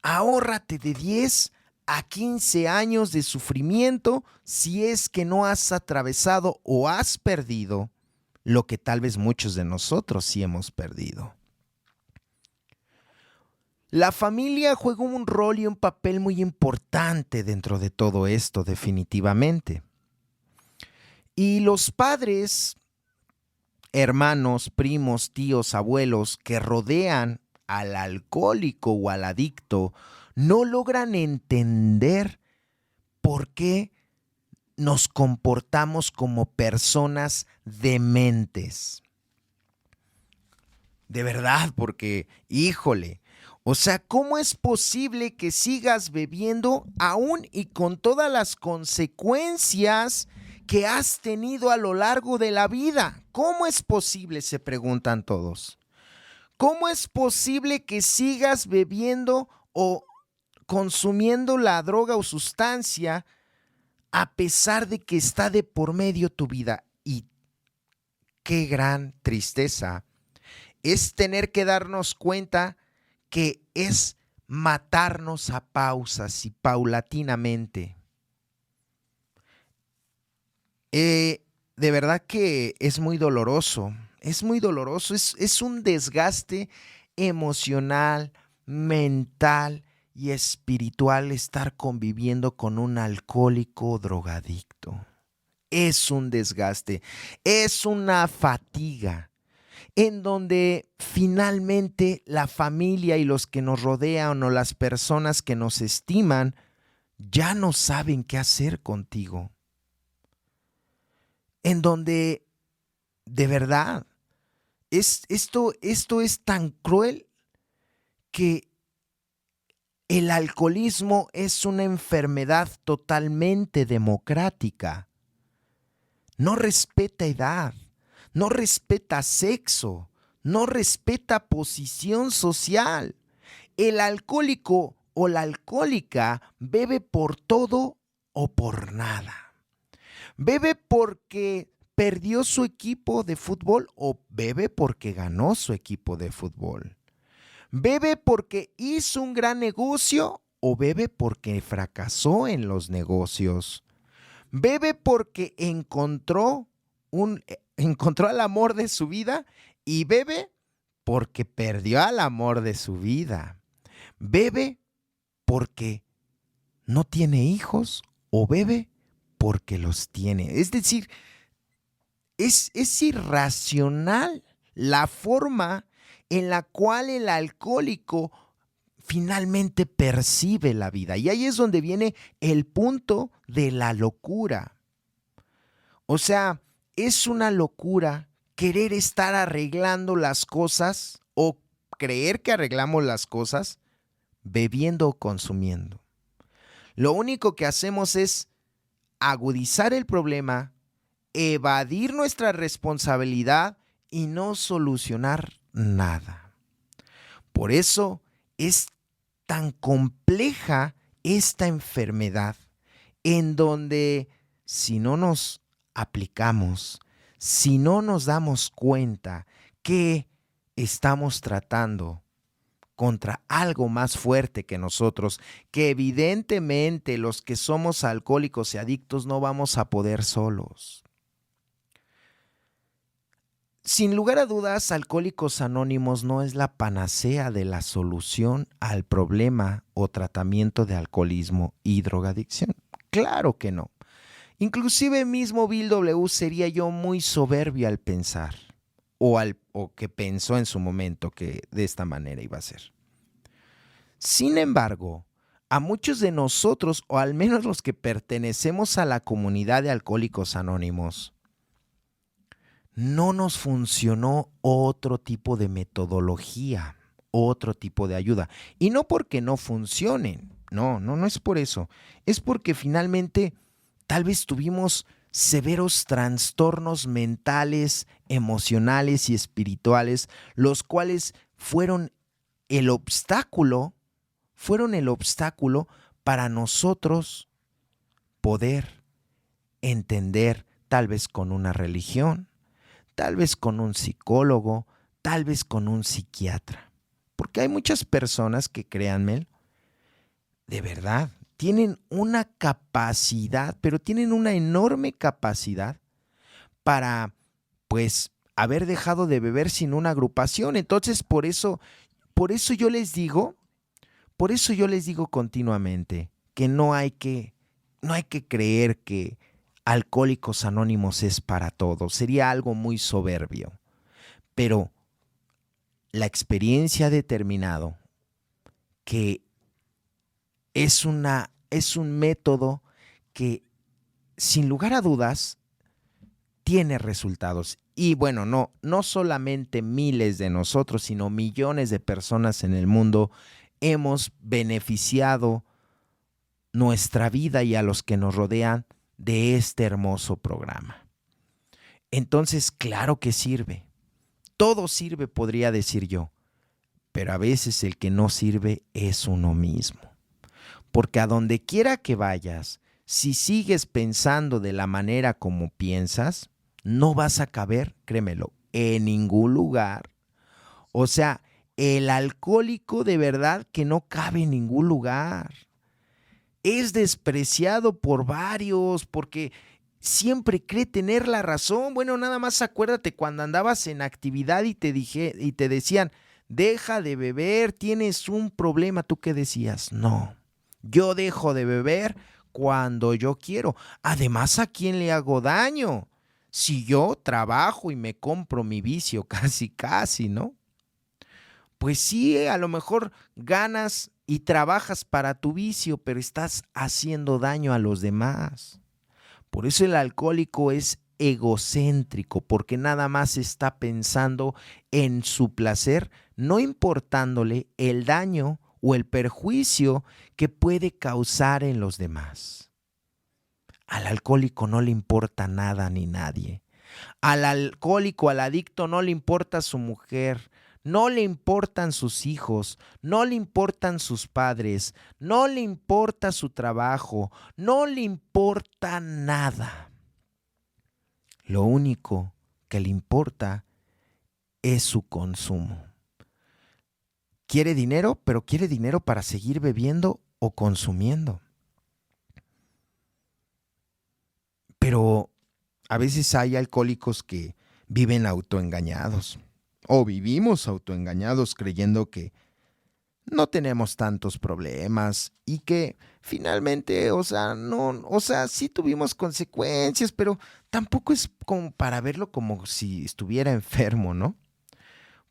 ahórrate de 10 a 15 años de sufrimiento si es que no has atravesado o has perdido lo que tal vez muchos de nosotros sí hemos perdido. La familia juega un rol y un papel muy importante dentro de todo esto, definitivamente. Y los padres, hermanos, primos, tíos, abuelos que rodean al alcohólico o al adicto no logran entender por qué nos comportamos como personas dementes. De verdad, porque, híjole, o sea, ¿cómo es posible que sigas bebiendo aún y con todas las consecuencias que has tenido a lo largo de la vida? ¿Cómo es posible? Se preguntan todos. ¿Cómo es posible que sigas bebiendo o consumiendo la droga o sustancia a pesar de que está de por medio tu vida? Y qué gran tristeza es tener que darnos cuenta que es matarnos a pausas y paulatinamente. De verdad que es muy doloroso, es un desgaste emocional, mental y espiritual estar conviviendo con un alcohólico o drogadicto. Es un desgaste, es una fatiga en donde finalmente la familia y los que nos rodean o las personas que nos estiman ya no saben qué hacer contigo. En donde de verdad esto es tan cruel que el alcoholismo es una enfermedad totalmente democrática. No respeta edad, no respeta sexo, no respeta posición social. El alcohólico o la alcohólica bebe por todo o por nada. ¿Bebe porque perdió su equipo de fútbol o bebe porque ganó su equipo de fútbol? ¿Bebe porque hizo un gran negocio o bebe porque fracasó en los negocios? ¿Bebe porque encontró al amor de su vida y bebe porque perdió al amor de su vida? ¿Bebe porque no tiene hijos o bebe porque los tiene? Es decir, es irracional la forma en la cual el alcohólico finalmente percibe la vida. Y ahí es donde viene el punto de la locura. O sea, es una locura querer estar arreglando las cosas o creer que arreglamos las cosas bebiendo o consumiendo. Lo único que hacemos es agudizar el problema, evadir nuestra responsabilidad y no solucionar nada. Por eso es tan compleja esta enfermedad, en donde si no nos aplicamos, si no nos damos cuenta que estamos tratando contra algo más fuerte que nosotros, que evidentemente los que somos alcohólicos y adictos no vamos a poder solos. Sin lugar a dudas, Alcohólicos Anónimos no es la panacea de la solución al problema o tratamiento de alcoholismo y drogadicción. Claro que no. Inclusive mismo Bill W. sería yo muy soberbio al pensar, o que pensó en su momento que de esta manera iba a ser. Sin embargo, a muchos de nosotros, o al menos los que pertenecemos a la comunidad de Alcohólicos Anónimos, no nos funcionó otro tipo de metodología, otro tipo de ayuda. Y no porque no funcionen, no es por eso. Es porque finalmente tal vez tuvimos severos trastornos mentales, emocionales y espirituales, los cuales fueron el obstáculo para nosotros poder entender, tal vez con una religión, tal vez con un psicólogo, tal vez con un psiquiatra. Porque hay muchas personas que, créanme, de verdad, tienen una capacidad, pero tienen una enorme capacidad para, pues, haber dejado de beber sin una agrupación. Entonces, por eso yo les digo, continuamente que no hay que creer que Alcohólicos Anónimos es para todos. Sería algo muy soberbio. Pero la experiencia ha determinado que es un método que, sin lugar a dudas, tiene resultados. Y bueno, no solamente miles de nosotros, sino millones de personas en el mundo hemos beneficiado nuestra vida y a los que nos rodean de este hermoso programa. Entonces, claro que sirve. Todo sirve, podría decir yo. Pero a veces el que no sirve es uno mismo. Porque a donde quiera que vayas, si sigues pensando de la manera como piensas, no vas a caber, créemelo, en ningún lugar. O sea, el alcohólico de verdad que no cabe en ningún lugar. Es despreciado por varios porque siempre cree tener la razón. Bueno, nada más acuérdate cuando andabas en actividad y te decían, deja de beber, tienes un problema. ¿Tú qué decías? No, yo dejo de beber cuando yo quiero. Además, ¿a quién le hago daño? Si yo trabajo y me compro mi vicio casi, ¿no? Pues sí, a lo mejor ganas y trabajas para tu vicio, pero estás haciendo daño a los demás. Por eso el alcohólico es egocéntrico, porque nada más está pensando en su placer, no importándole el daño o el perjuicio que puede causar en los demás. Al alcohólico no le importa nada ni nadie. Al alcohólico, al adicto, no le importa su mujer, no le importan sus hijos, no le importan sus padres, no le importa su trabajo, no le importa nada. Lo único que le importa es su consumo. quiere dinero, pero quiere dinero para seguir bebiendo o consumiendo. Pero a veces hay alcohólicos que viven autoengañados o vivimos autoengañados creyendo que no tenemos tantos problemas y que finalmente, sí tuvimos consecuencias, pero tampoco es como para verlo como si estuviera enfermo, ¿no?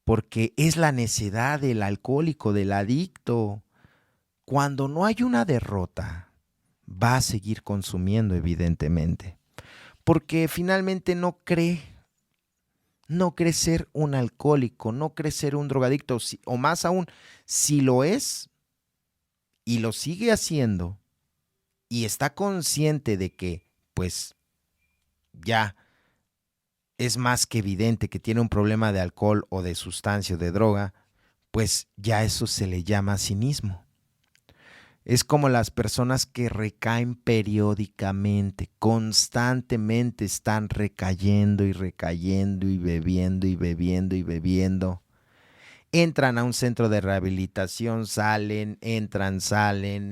Porque es la necedad del alcohólico, del adicto. Cuando no hay una derrota, va a seguir consumiendo, evidentemente, porque finalmente no cree ser un alcohólico, no cree ser un drogadicto, o más aún, si lo es y lo sigue haciendo y está consciente de que, pues, ya es más que evidente que tiene un problema de alcohol o de sustancia o de droga, pues ya eso se le llama cinismo. Es como las personas que recaen periódicamente, constantemente están recayendo y recayendo y bebiendo y bebiendo y bebiendo. Entran a un centro de rehabilitación, salen, entran, salen,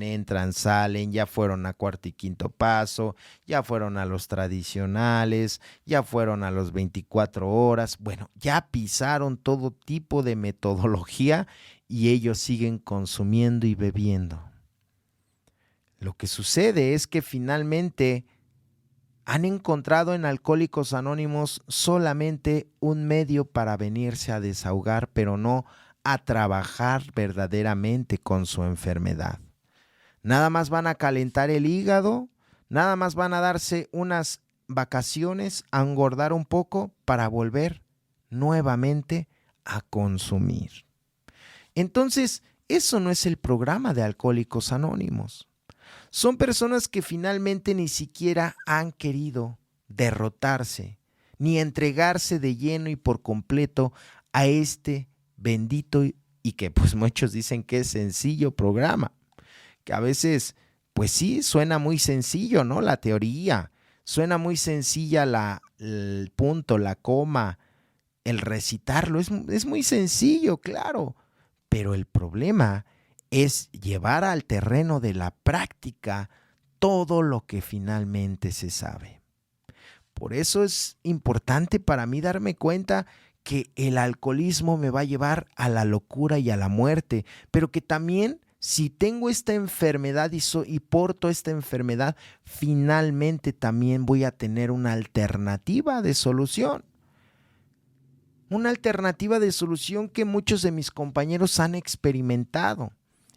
ya fueron a cuarto y quinto paso, ya fueron a los tradicionales, ya fueron a los 24 horas. Bueno, ya pisaron todo tipo de metodología y ellos siguen consumiendo y bebiendo. Lo que sucede es que finalmente han encontrado en Alcohólicos Anónimos solamente un medio para venirse a desahogar, pero no a trabajar verdaderamente con su enfermedad. Nada más van a calentar el hígado, nada más van a darse unas vacaciones, a engordar un poco para volver nuevamente a consumir. Entonces, eso no es el programa de Alcohólicos Anónimos. Son personas que finalmente ni siquiera han querido derrotarse, ni entregarse de lleno y por completo a este bendito y que pues muchos dicen que es sencillo programa. Que a veces, pues sí, suena muy sencillo, ¿no? La teoría, suena muy sencilla el punto, la coma, el recitarlo, es muy sencillo, claro. Pero el problema es llevar al terreno de la práctica todo lo que finalmente se sabe. Por eso es importante para mí darme cuenta que el alcoholismo me va a llevar a la locura y a la muerte, pero que también si tengo esta enfermedad y porto esta enfermedad, finalmente también voy a tener una alternativa de solución. Una alternativa de solución que muchos de mis compañeros han experimentado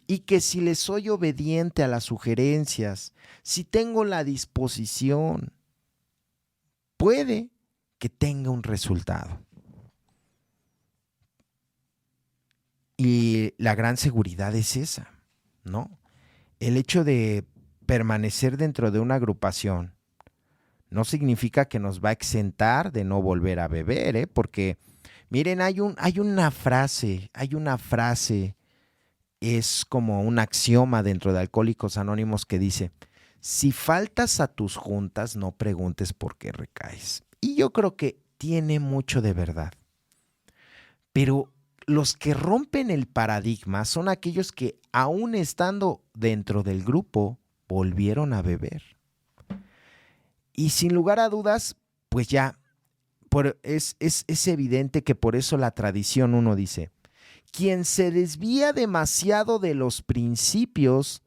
y que si les soy obediente a las sugerencias, si tengo la disposición, puede que tenga un resultado. Y la gran seguridad es esa, ¿no? El hecho de permanecer dentro de una agrupación no significa que nos va a exentar de no volver a beber, ¿eh? Porque miren, hay una frase, es como un axioma dentro de Alcohólicos Anónimos que dice, si faltas a tus juntas, no preguntes por qué recaes. Y yo creo que tiene mucho de verdad. Pero los que rompen el paradigma son aquellos que, aún estando dentro del grupo, volvieron a beber. Y sin lugar a dudas, pues ya, es evidente que por eso la tradición uno dice, quien se desvía demasiado de los principios,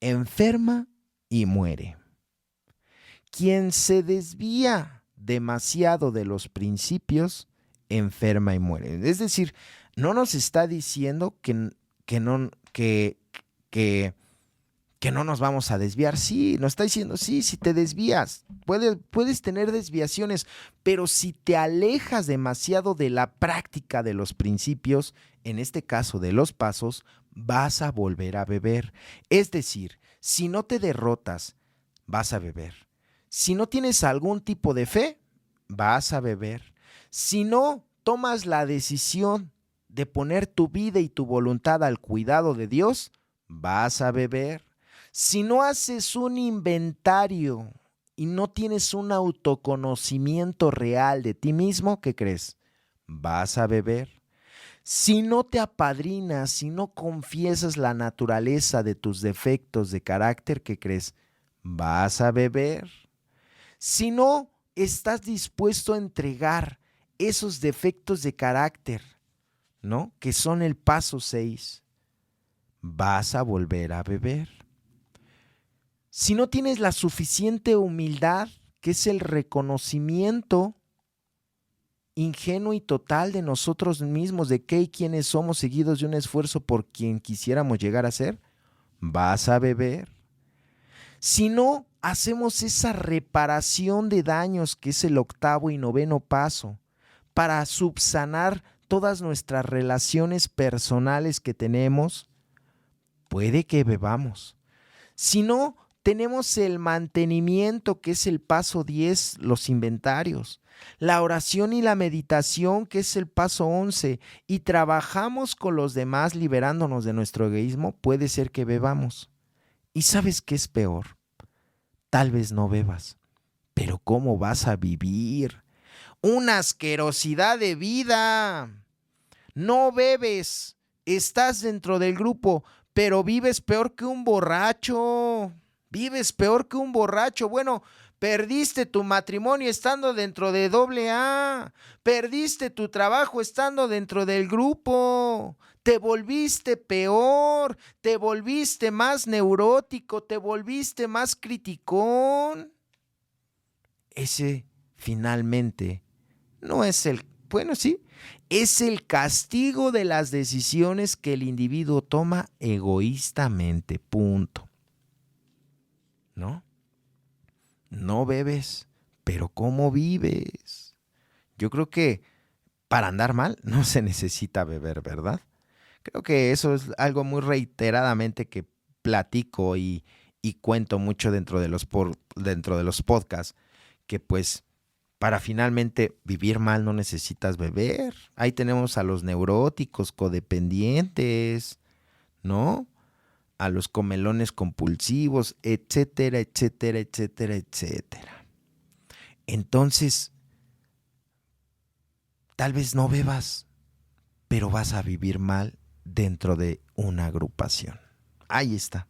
enferma y muere. Quien se desvía demasiado de los principios, enferma y muere. Es decir, no nos está diciendo que no nos vamos a desviar. Sí, nos está diciendo, sí, si te desvías, puedes tener desviaciones, pero si te alejas demasiado de la práctica de los principios, en este caso de los pasos, vas a volver a beber. Es decir, si no te derrotas, vas a beber. Si no tienes algún tipo de fe, vas a beber. Si no tomas la decisión de poner tu vida y tu voluntad al cuidado de Dios, vas a beber. Si no haces un inventario y no tienes un autoconocimiento real de ti mismo, ¿qué crees? Vas a beber. Si no te apadrinas, si no confiesas la naturaleza de tus defectos de carácter, ¿qué crees? Vas a beber. Si no estás dispuesto a entregar esos defectos de carácter, ¿no? Que son el paso 6, vas a volver a beber. Si no tienes la suficiente humildad, que es el reconocimiento ingenuo y total de nosotros mismos, de qué y quiénes somos, seguidos de un esfuerzo por quien quisiéramos llegar a ser, vas a beber. Si no hacemos esa reparación de daños, que es el 8º y 9º paso, para subsanar todas nuestras relaciones personales que tenemos, puede que bebamos. Si no tenemos el mantenimiento, que es el paso 10, los inventarios, la oración y la meditación, que es el paso 11, y trabajamos con los demás liberándonos de nuestro egoísmo, puede ser que bebamos. ¿Y sabes qué es peor? Tal vez no bebas, pero ¿cómo vas a vivir? Una asquerosidad de vida. No bebes, estás dentro del grupo, pero vives peor que un borracho. Vives peor que un borracho. Bueno, perdiste tu matrimonio estando dentro de AA. Perdiste tu trabajo estando dentro del grupo. Te volviste peor, te volviste más neurótico, te volviste más criticón. Ese finalmente no es bueno, sí, es el castigo de las decisiones que el individuo toma egoístamente, punto. ¿No? No bebes, pero ¿cómo vives? Yo creo que para andar mal no se necesita beber, ¿verdad? Creo que eso es algo muy reiteradamente que platico y cuento mucho dentro de los podcasts, que pues para finalmente vivir mal no necesitas beber. Ahí tenemos a los neuróticos, codependientes, ¿no? A los comelones compulsivos, etcétera, etcétera, etcétera, etcétera. Entonces, tal vez no bebas, pero vas a vivir mal dentro de una agrupación. Ahí está.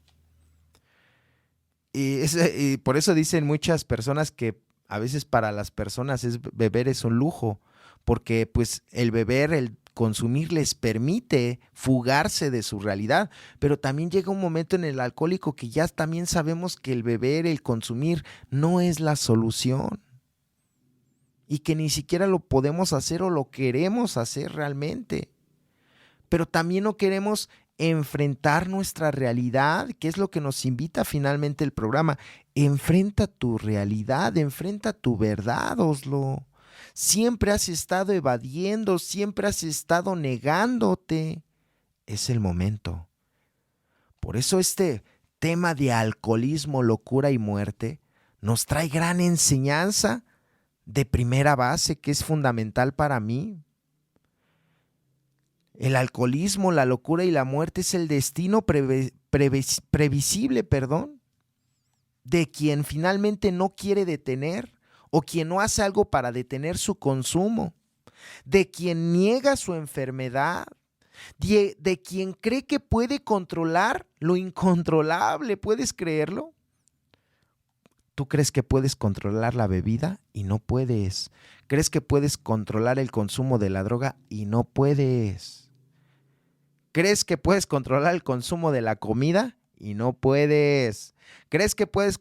Y por eso dicen muchas personas que a veces para las personas beber es un lujo, porque pues el beber, el consumir les permite fugarse de su realidad, pero también llega un momento en el alcohólico que ya también sabemos que el beber, el consumir no es la solución y que ni siquiera lo podemos hacer o lo queremos hacer realmente, pero también no queremos enfrentar nuestra realidad, que es lo que nos invita finalmente el programa. Enfrenta tu realidad, enfrenta tu verdad, Oslo. Siempre has estado evadiendo, siempre has estado negándote. Es el momento. Por eso este tema de alcoholismo, locura y muerte nos trae gran enseñanza de primera base que es fundamental para mí. El alcoholismo, la locura y la muerte es el destino previsible, de quien finalmente no quiere detener o quien no hace algo para detener su consumo, de quien niega su enfermedad, de quien cree que puede controlar lo incontrolable. ¿Puedes creerlo? Tú crees que puedes controlar la bebida y no puedes. Crees que puedes controlar el consumo de la droga y no puedes. ¿Crees que puedes controlar el consumo de la comida? Y no puedes. ¿Crees que puedes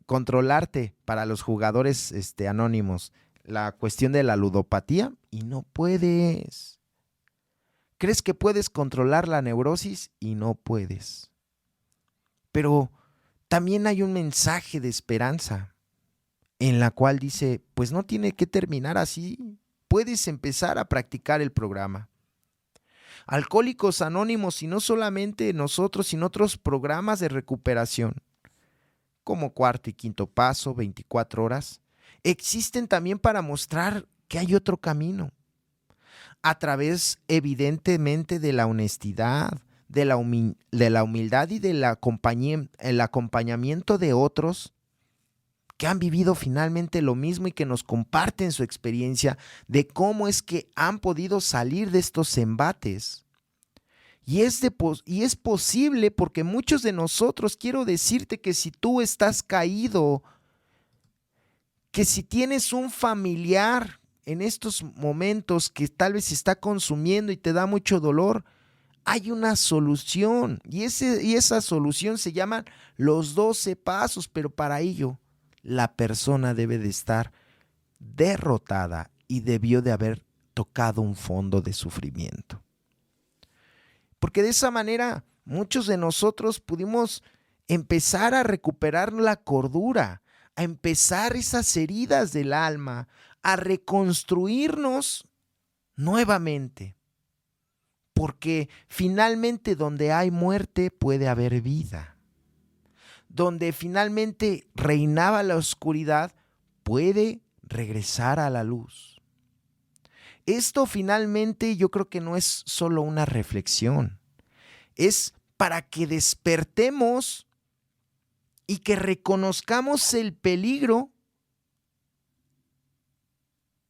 controlarte para los jugadores anónimos la cuestión de la ludopatía? Y no puedes. ¿Crees que puedes controlar la neurosis? Y no puedes. Pero también hay un mensaje de esperanza en la cual dice, pues no tiene que terminar así. Puedes empezar a practicar el programa. Alcohólicos Anónimos, y no solamente nosotros, sino otros programas de recuperación, como Cuarto y Quinto Paso, 24 horas, existen también para mostrar que hay otro camino, a través evidentemente de la honestidad, de la humildad y del acompañamiento de otros que han vivido finalmente lo mismo y que nos comparten su experiencia de cómo es que han podido salir de estos embates. Y es posible porque muchos de nosotros, quiero decirte que si tú estás caído, que si tienes un familiar en estos momentos que tal vez se está consumiendo y te da mucho dolor, hay una solución. Y esa solución se llama los 12 pasos, pero para ello la persona debe de estar derrotada y debió de haber tocado un fondo de sufrimiento. Porque de esa manera muchos de nosotros pudimos empezar a recuperar la cordura, a empezar esas heridas del alma, a reconstruirnos nuevamente. Porque finalmente donde hay muerte puede haber vida. Donde finalmente reinaba la oscuridad puede regresar a la luz. Esto finalmente yo creo que no es solo una reflexión, es para que despertemos y que reconozcamos el peligro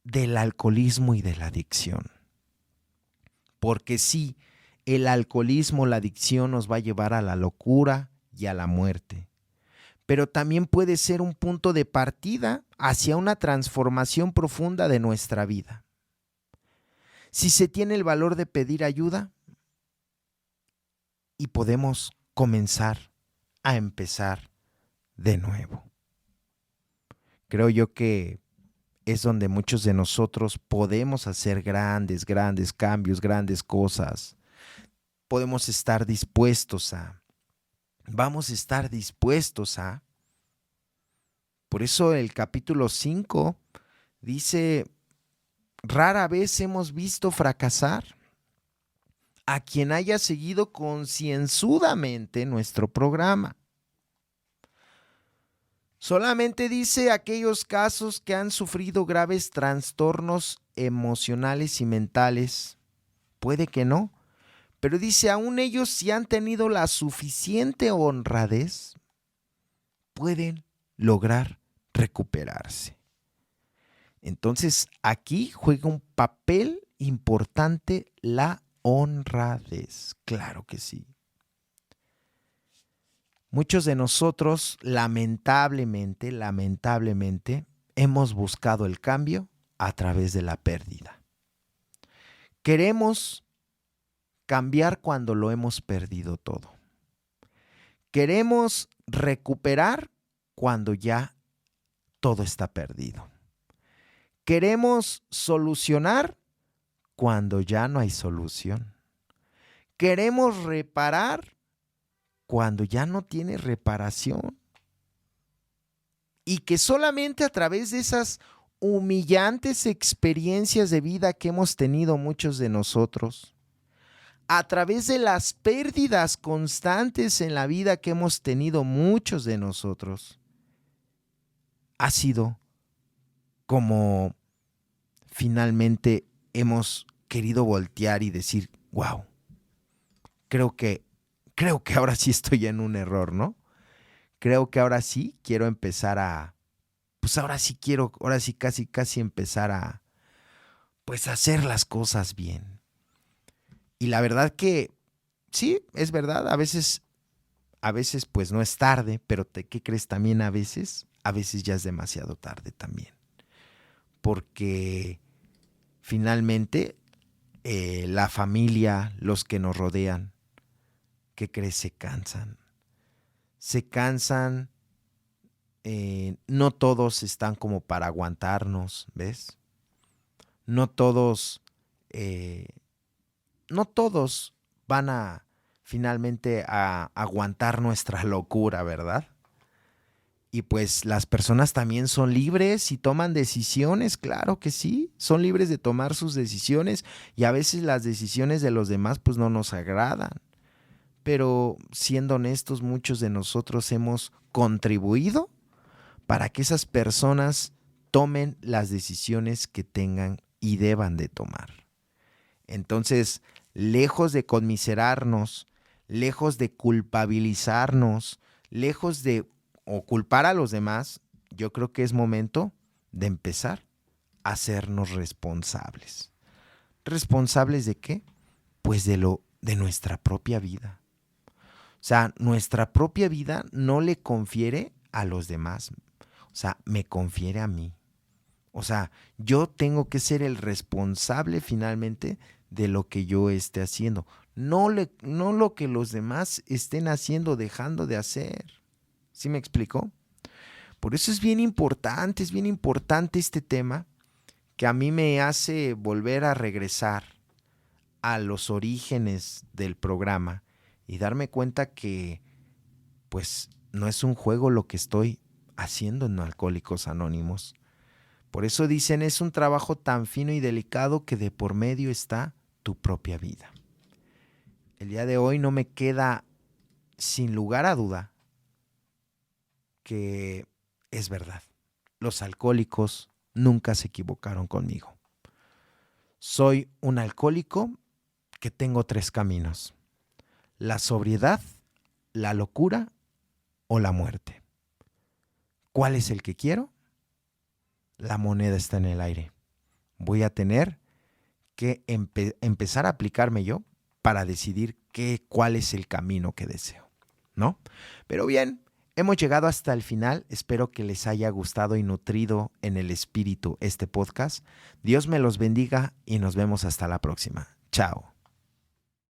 del alcoholismo y de la adicción. Porque sí, el alcoholismo, la adicción nos va a llevar a la locura y a la muerte. Pero también puede ser un punto de partida hacia una transformación profunda de nuestra vida. Si se tiene el valor de pedir ayuda y podemos comenzar a empezar de nuevo. Creo yo que es donde muchos de nosotros podemos hacer grandes cambios, grandes cosas. Podemos estar vamos a estar dispuestos a. Por eso el capítulo 5 dice, rara vez hemos visto fracasar a quien haya seguido concienzudamente nuestro programa. Solamente dice aquellos casos que han sufrido graves trastornos emocionales y mentales. Puede que no, pero dice aún ellos si han tenido la suficiente honradez, pueden lograr recuperarse. Entonces aquí juega un papel importante la honradez. Claro que sí. Muchos de nosotros, lamentablemente, hemos buscado el cambio a través de la pérdida. Queremos cambiar cuando lo hemos perdido todo. Queremos recuperar cuando ya todo está perdido. Queremos solucionar cuando ya no hay solución. Queremos reparar cuando ya no tiene reparación. Y que solamente a través de esas humillantes experiencias de vida que hemos tenido muchos de nosotros, a través de las pérdidas constantes en la vida que hemos tenido muchos de nosotros, ha sido como finalmente hemos querido voltear y decir, wow, creo que ahora sí estoy en un error, ¿no? Creo que ahora sí quiero empezar ahora sí casi empezar a hacer las cosas bien. Y la verdad que sí, es verdad, a veces pues no es tarde, pero ¿qué crees también a veces? A veces ya es demasiado tarde también. Porque finalmente la familia, los que nos rodean, ¿qué crees? Se cansan. No todos están como para aguantarnos, ¿ves? No todos van a finalmente a aguantar nuestra locura, ¿verdad? Y pues las personas también son libres y toman decisiones, claro que sí, son libres de tomar sus decisiones y a veces las decisiones de los demás pues no nos agradan. Pero siendo honestos, muchos de nosotros hemos contribuido para que esas personas tomen las decisiones que tengan y deban de tomar. Entonces, lejos de conmiserarnos, lejos de culpabilizarnos, lejos de culpar a los demás, yo creo que es momento de empezar a hacernos responsables. ¿Responsables de qué? Pues de nuestra propia vida. O sea, nuestra propia vida no le confiere a los demás. O sea, me confiere a mí. O sea, yo tengo que ser el responsable finalmente de lo que yo esté haciendo. No lo que los demás estén haciendo, dejando de hacer. ¿Sí me explicó? Por eso es bien importante este tema que a mí me hace volver a regresar a los orígenes del programa y darme cuenta que pues no es un juego lo que estoy haciendo en Alcohólicos Anónimos. Por eso dicen, es un trabajo tan fino y delicado que de por medio está tu propia vida. El día de hoy no me queda sin lugar a duda que es verdad. Los alcohólicos nunca se equivocaron conmigo. Soy un alcohólico que tengo 3 caminos: la sobriedad, la locura o la muerte. ¿Cuál es el que quiero? La moneda está en el aire. Voy a tener que empezar a aplicarme yo para decidir cuál es el camino que deseo, ¿no? Pero bien, hemos llegado hasta el final. Espero que les haya gustado y nutrido en el espíritu este podcast. Dios me los bendiga y nos vemos hasta la próxima. Chao.